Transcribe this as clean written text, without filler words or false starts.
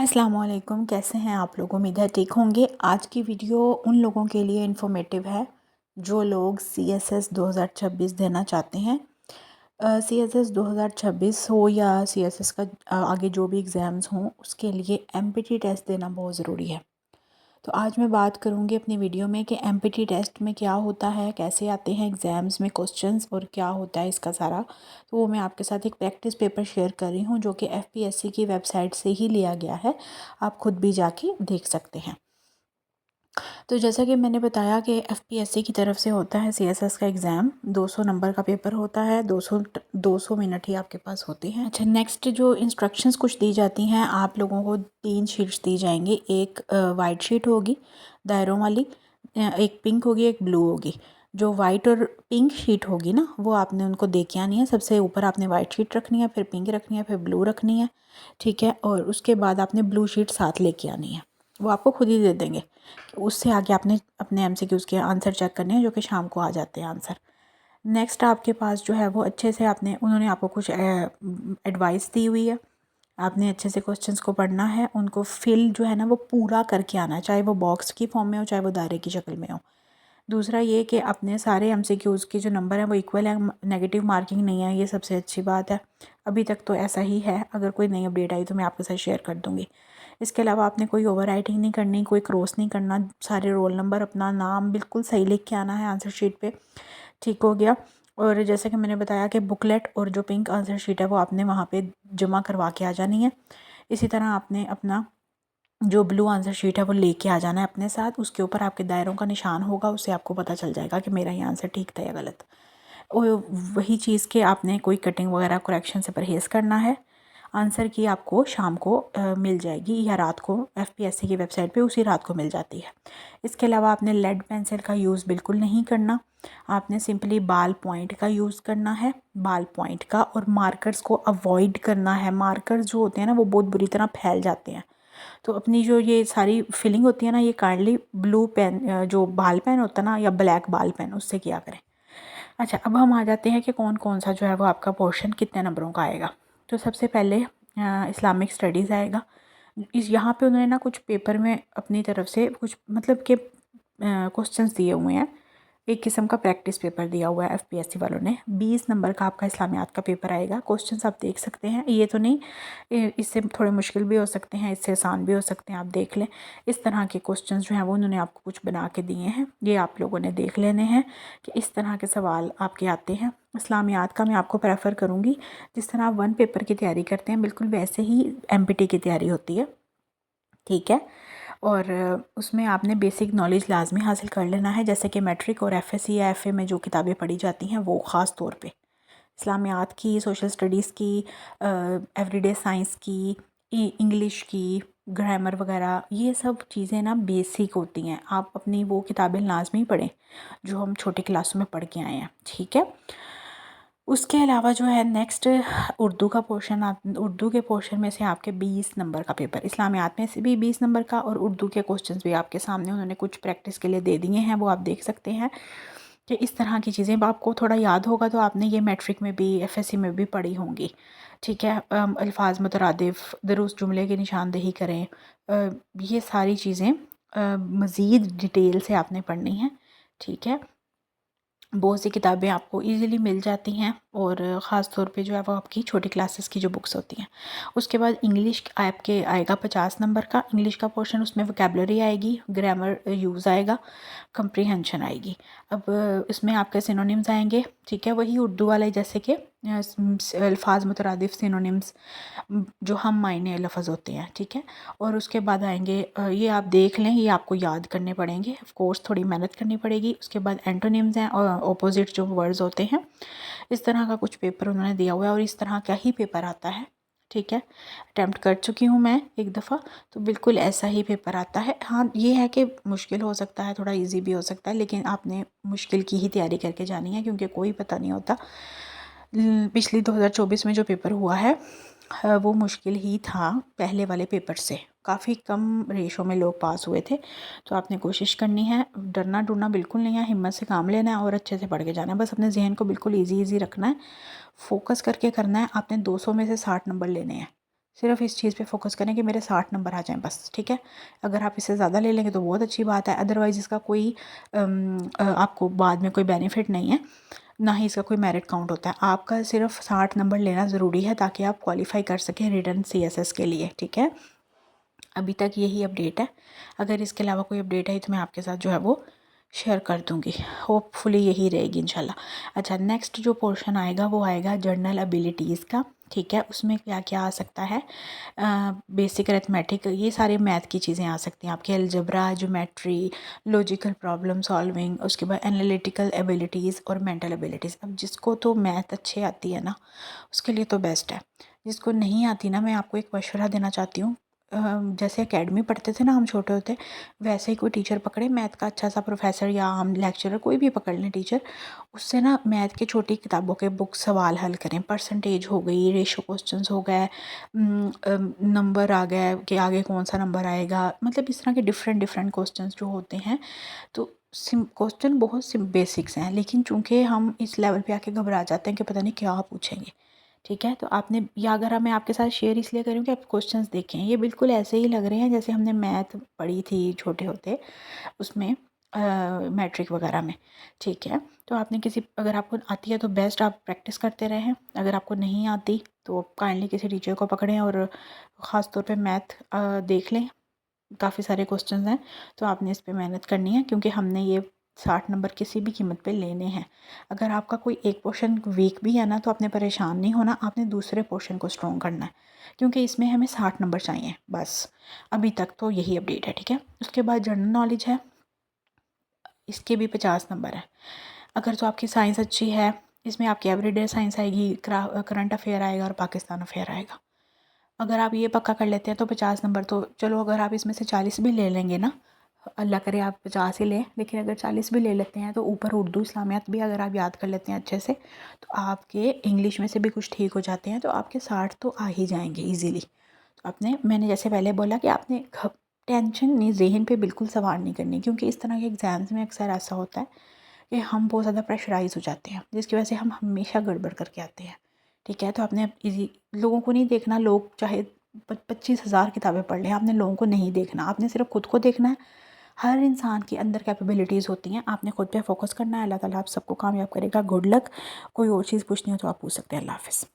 अस्सलाम वालेकुम, कैसे हैं आप लोग। उम्मीद है ठीक होंगे। आज की वीडियो उन लोगों के लिए इन्फॉर्मेटिव है जो लोग CSS 2026 देना चाहते हैं। CSS 2026 हो या CSS का आगे जो भी एग्ज़ाम्स हों, उसके लिए MPT टेस्ट देना बहुत ज़रूरी है। तो आज मैं बात करूँगी अपनी वीडियो में कि MPT टेस्ट में क्या होता है, कैसे आते हैं एग्ज़ाम्स में क्वेश्चंस और क्या होता है इसका सारा। तो वो मैं आपके साथ एक प्रैक्टिस पेपर शेयर कर रही हूँ जो कि FPSC की वेबसाइट से ही लिया गया है। आप खुद भी जाके देख सकते हैं। तो जैसा कि मैंने बताया कि FPSC की तरफ से होता है CSS का एग्ज़ाम, 200 नंबर का पेपर होता है, 200 मिनट ही आपके पास होते हैं। अच्छा, नेक्स्ट जो इंस्ट्रक्शंस कुछ दी जाती हैं, आप लोगों को 3 शीट्स दी जाएंगी। एक वाइट शीट होगी दायरों वाली, एक पिंक होगी, एक ब्लू होगी। जो वाइट और पिंक शीट होगी ना, वो आपने उनको दे के आनी है। सबसे ऊपर आपने वाइट शीट रखनी है, फिर पिंक रखनी है, फिर ब्लू रखनी है, ठीक है। और उसके बाद आपने ब्लू शीट साथ लेके आनी है, वो आपको खुद ही दे देंगे। उससे आगे आपने अपने MCQs के आंसर चेक करने हैं जो कि शाम को आ जाते हैं आंसर। नेक्स्ट आपके पास जो है वो अच्छे से उन्होंने आपको कुछ एडवाइस दी हुई है। आपने अच्छे से क्वेश्चंस को पढ़ना है, उनको फिल जो है ना वो पूरा करके आना है, चाहे वो बॉक्स की फॉर्म में हो, चाहे वो दायरे की शक्ल में हो। दूसरा ये कि अपने सारे MCQs के जो नंबर हैं वो इक्वल है, नेगेटिव मार्किंग नहीं है, ये सबसे अच्छी बात है। अभी तक तो ऐसा ही है, अगर कोई नई अपडेट आई तो मैं आपके साथ शेयर कर दूँगी। इसके अलावा आपने कोई ओवर राइटिंग नहीं करनी, कोई क्रॉस नहीं करना, सारे रोल नंबर अपना नाम बिल्कुल सही लिख के आना है आंसर शीट पे। ठीक हो गया। और जैसे कि मैंने बताया कि बुकलेट और जो पिंक आंसर शीट है वो आपने वहाँ पे जमा करवा के आ जानी है। इसी तरह आपने अपना जो ब्लू आंसर शीट है वो लेके आ जाना है अपने साथ। उसके ऊपर आपके दायरों का निशान होगा, उससे आपको पता चल जाएगा कि मेरा ये आंसर ठीक था या गलत। और वही चीज़ के आपने कोई कटिंग वगैरह करेक्शन से परहेज़ करना है। आंसर की आपको शाम को मिल जाएगी या रात को, FPSC की वेबसाइट पे उसी रात को मिल जाती है। इसके अलावा आपने लेड पेंसिल का यूज़ बिल्कुल नहीं करना। आपने सिंपली बाल पॉइंट का यूज़ करना है, बाल पॉइंट का, और मार्कर्स को अवॉइड करना है। मार्कर्स जो होते हैं ना वो बहुत बुरी तरह फैल जाते हैं। तो अपनी जो ये सारी फिलिंग होती है ना, ये काइंडली ब्लू पेन, जो बाल पेन होता है ना, या ब्लैक बाल पेन, उससे किया करें। अच्छा, अब हम आ जाते हैं कि कौन कौन सा जो है वो आपका पोर्शन कितने नंबरों का आएगा। तो सबसे पहले इस्लामिक स्टडीज़ आएगा। इस यहाँ पे उन्होंने ना कुछ पेपर में अपनी तरफ से कुछ मतलब के क्वेश्चंस दिए हुए हैं। एक किस्म का प्रैक्टिस पेपर दिया हुआ है FPSC वालों ने। 20 नंबर का आपका इस्लामियात का पेपर आएगा। क्वेश्चंस आप देख सकते हैं, ये तो नहीं, इससे थोड़े मुश्किल भी हो सकते हैं, इससे आसान भी हो सकते हैं, आप देख लें। इस तरह के क्वेश्चंस जो हैं वो उन्होंने आपको कुछ बना के दिए हैं, ये आप लोगों ने देख लेने हैं कि इस तरह के सवाल आपके आते हैं। इस्लामियात का मैं आपको प्रेफर करूँगी, जिस तरह आप 1 पेपर की तैयारी करते हैं बिल्कुल वैसे ही MPT की तैयारी होती है, ठीक है। और उसमें आपने बेसिक नॉलेज लाजमी हासिल कर लेना है, जैसे कि मैट्रिक और FSC या FA में जो किताबें पढ़ी जाती हैं वो ख़ास तौर पे इस्लामियात की, सोशल स्टडीज़ की, एवरीडे साइंस की, इंग्लिश की, ग्रामर वगैरह, ये सब चीज़ें ना बेसिक होती हैं। आप अपनी वो किताबें लाजमी पढ़ें जो हम छोटी क्लासों में पढ़ के आए हैं, ठीक है। उसके अलावा जो है नेक्स्ट उर्दू का पोर्शन, उर्दू के पोर्शन में से आपके 20 नंबर का पेपर, इस्लामियात में से भी 20 नंबर का, और उर्दू के क्वेश्चंस भी आपके सामने उन्होंने कुछ प्रैक्टिस के लिए दे दिए हैं, वो आप देख सकते हैं कि इस तरह की चीज़ें आपको थोड़ा याद होगा तो आपने ये मैट्रिक में भी FSC में भी पढ़ी होंगी, ठीक है। अल्फाज मुतरादिफ, दुरुस्त जुमले की निशानदेही करें, ये सारी चीज़ें मज़ीद डिटेल से आपने पढ़नी है, ठीक है। बहुत सी किताबें आपको इजीली मिल जाती हैं, और ख़ास तौर पे जो है वो आपकी छोटी क्लासेस की जो बुक्स होती हैं। उसके बाद इंग्लिश आपके आएगा 50 नंबर का इंग्लिश का पोर्शन। उसमें वोकैबुलरी आएगी, ग्रामर यूज़ आएगा, कंप्रीहेंशन आएगी। अब इसमें आपके सिनोनिम्स आएंगे, ठीक है, वही उर्दू वाले जैसे कि अल्फाज मुतरादिफ सिनोनिम्स, जो हम मायने लफ्ज़ होते हैं, ठीक है। और उसके बाद आएंगे, ये आप देख लें, ये आपको याद करने पड़ेंगे, ऑफ कोर्स थोड़ी मेहनत करनी पड़ेगी। उसके बाद एंटोनिम्स हैं और ऑपोजिट जो वर्ड्स होते हैं। इस तरह का कुछ पेपर उन्होंने दिया हुआ है, और इस तरह का ही पेपर आता है, ठीक है। अटैम्प्ट कर चुकी हूँ मैं एक दफ़ा, तो बिल्कुल ऐसा ही पेपर आता है। हाँ, ये है कि मुश्किल हो सकता है, थोड़ा इजी भी हो सकता है, लेकिन आपने मुश्किल की ही तैयारी करके जानी है, क्योंकि कोई पता नहीं होता। पिछली 2024 में जो पेपर हुआ है वो मुश्किल ही था पहले वाले पेपर से, काफ़ी कम रेशो में लोग पास हुए थे। तो आपने कोशिश करनी है, डरना डरना बिल्कुल नहीं है, हिम्मत से काम लेना है और अच्छे से पढ़ के जाना है। बस अपने जहन को बिल्कुल इजी रखना है, फोकस करके करना है। आपने 200 में से 60 नंबर लेने हैं, सिर्फ इस चीज़ पे फोकस करें कि मेरे 60 नंबर आ जाएं बस, ठीक है। अगर आप इससे ज़्यादा ले लेंगे तो बहुत अच्छी बात है, अदरवाइज़ इसका कोई आपको बाद में कोई बेनिफिट नहीं है, ना ही इसका कोई मेरिट काउंट होता है। आपका सिर्फ 60 नंबर लेना ज़रूरी है ताकि आप क्वालिफाई कर सकें रिटन CSS के लिए, ठीक है। अभी तक यही अपडेट है, अगर इसके अलावा कोई अपडेट है तो मैं आपके साथ जो है वो शेयर कर दूँगी। होपफुली यही रहेगी इंशाल्लाह। अच्छा, नेक्स्ट जो पोर्शन आएगा वो आएगा जर्नल एबिलिटीज़ का, ठीक है। उसमें क्या क्या आ सकता है, बेसिक अरिथमेटिक, ये सारे मैथ की चीज़ें आ सकती हैं आपकी, algebra, geometry, logical problem solving, उसके बाद एनालिटिकल एबिलिटीज़ और मेंटल एबिलिटीज़। अब जिसको तो मैथ अच्छे आती है ना उसके लिए तो बेस्ट है, जिसको नहीं आती ना, मैं आपको एक मशवरा देना चाहती हूँ। जैसे एकेडमी पढ़ते थे ना हम छोटे होते, वैसे ही कोई टीचर पकड़े मैथ का अच्छा सा प्रोफेसर या हम लेक्चरर कोई भी पकड़ लें टीचर, उससे ना मैथ की छोटी किताबों के बुक सवाल हल करें। परसेंटेज हो गई, रेशो क्वेश्चंस हो गए, नंबर आ गए कि आगे कौन सा नंबर आएगा, मतलब इस तरह के डिफरेंट डिफरेंट क्वेश्चंस जो होते हैं। तो क्वेश्चन बहुत बेसिक्स हैं, लेकिन चूंकि हम इस लेवल पे आके घबरा जाते हैं कि पता नहीं क्या पूछेंगे, ठीक है। तो आपने, या अगर मैं आपके साथ शेयर इसलिए करूँ कि आप क्वेश्चंस देखें, ये बिल्कुल ऐसे ही लग रहे हैं जैसे हमने मैथ पढ़ी थी छोटे होते उसमें, मैट्रिक वगैरह में, ठीक है। तो आपने किसी, अगर आपको आती है तो बेस्ट, आप प्रैक्टिस करते रहें। अगर आपको नहीं आती तो काइंडली किसी टीचर को पकड़ें और ख़ास तौर पे मैथ देख लें, काफ़ी सारे क्वेश्चंस हैं तो आपने इस पे मेहनत करनी है, क्योंकि हमने ये 60 नंबर किसी भी कीमत पे लेने हैं। अगर आपका कोई एक पोर्शन वीक भी है ना तो आपने परेशान नहीं होना, आपने दूसरे पोर्शन को स्ट्रॉन्ग करना है, क्योंकि इसमें हमें 60 नंबर चाहिए बस। अभी तक तो यही अपडेट है, ठीक है। उसके बाद जनरल नॉलेज है, इसके भी 50 नंबर है। अगर तो आपकी साइंस अच्छी है, इसमें आपकी एवरीडे साइंस आएगी, करंट अफेयर आएगा और पाकिस्तान अफेयर आएगा। अगर आप ये पक्का कर लेते हैं तो 50 नंबर तो चलो, अगर आप इसमें से 40 भी ले लेंगे ना, अल्लाह करे आप 50 ही लें, लेकिन अगर 40 भी ले लेते हैं तो ऊपर उर्दू इस्लामियात भी अगर आप याद कर लेते हैं अच्छे से, तो आपके इंग्लिश में से भी कुछ ठीक हो जाते हैं, तो आपके 60 तो आ ही जाएंगे ईजीली। तो आपने, मैंने जैसे पहले बोला कि आपने टेंशन नहीं ज़हन पे बिल्कुल सवार नहीं करनी, क्योंकि इस तरह के एग्ज़ाम्स में अक्सर ऐसा होता है कि हम बहुत ज़्यादा प्रेशराइज़ हो जाते हैं, जिसकी वजह से हम हमेशा गड़बड़ करके आते हैं, ठीक है। तो आपने इजी, लोगों को नहीं देखना, लोग चाहे 25,000 किताबें पढ़ लें, आपने लोगों को नहीं देखना, आपने सिर्फ खुद को देखना है। हर इंसान के अंदर कैपेबिलिटीज़ होती हैं, आपने खुद पे फोकस करना है। अल्लाह ताला आप सबको कामयाब करेगा। Good luck. कोई और चीज़ पूछनी हो तो आप पूछ सकते हैं। अल्लाह हाफ़िज़।